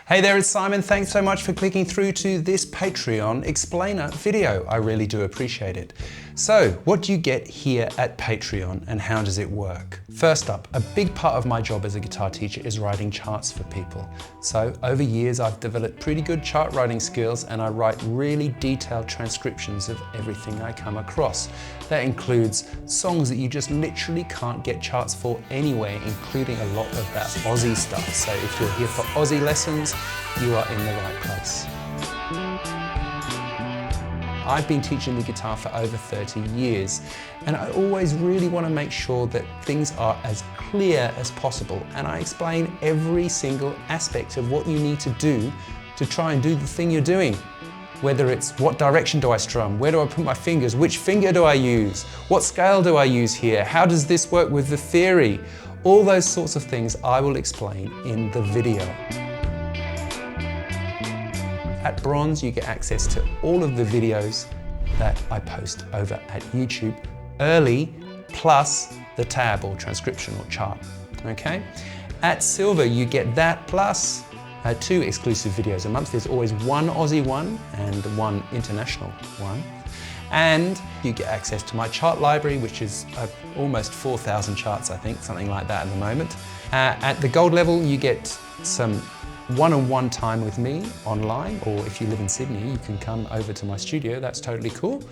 Hey there, it's Simon. Thanks so much for clicking through to this Patreon explainer video. I really do appreciate it. So, what do you get here at Patreon and how does it work? First up, a big part of my job as a guitar teacher is writing charts for people. So, over years I've developed pretty good chart writing skills and I write really detailed transcriptions of everything I come across. That includes songs that you just literally can't get charts for anywhere, including a lot of that Aussie stuff. So if you're here for Aussie lessons, you are in the right place. I've been teaching the guitar for over 30 years and I always really want to make sure that things are as clear as possible, and I explain every single aspect of what you need to do to try and do the thing you're doing. Whether it's what direction do I strum, where do I put my fingers, which finger do I use, what scale do I use here, how does this work with the theory? All those sorts of things I will explain in the video. At Bronze, you get access to all of the videos that I post over at YouTube early, plus the tab or transcription or chart, okay? At Silver, you get that plus 2 exclusive videos a month. There's always one Aussie one and one international one. And you get access to my chart library, which is almost 4,000 charts, I think, something like that at the moment. At the Gold level, you get some one-on-one time with me online, or if you live in Sydney, you can come over to my studio, that's totally cool.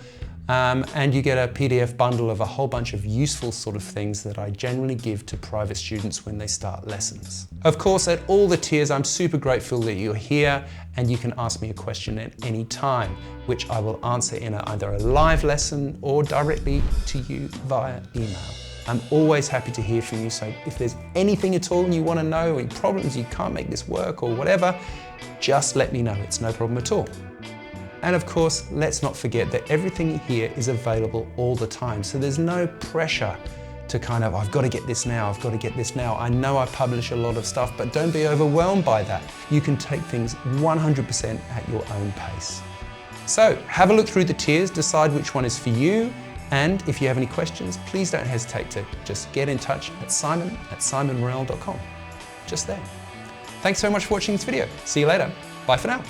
And you get a PDF bundle of a whole bunch of useful sort of things that I generally give to private students when they start lessons. Of course, at all the tiers, I'm super grateful that you're here and you can ask me a question at any time, which I will answer in either a live lesson or directly to you via email. I'm always happy to hear from you, so if there's anything at all you want to know, or problems, you can't make this work or whatever, just let me know, it's no problem at all. And of course, let's not forget that everything here is available all the time, so there's no pressure to kind of, I've got to get this now, I've got to get this now. I know I publish a lot of stuff, but don't be overwhelmed by that. You can take things 100% at your own pace. So have a look through the tiers, decide which one is for you, and if you have any questions, please don't hesitate to just get in touch at simon@simonmorel.com. Just there. Thanks so much for watching this video. See you later. Bye for now.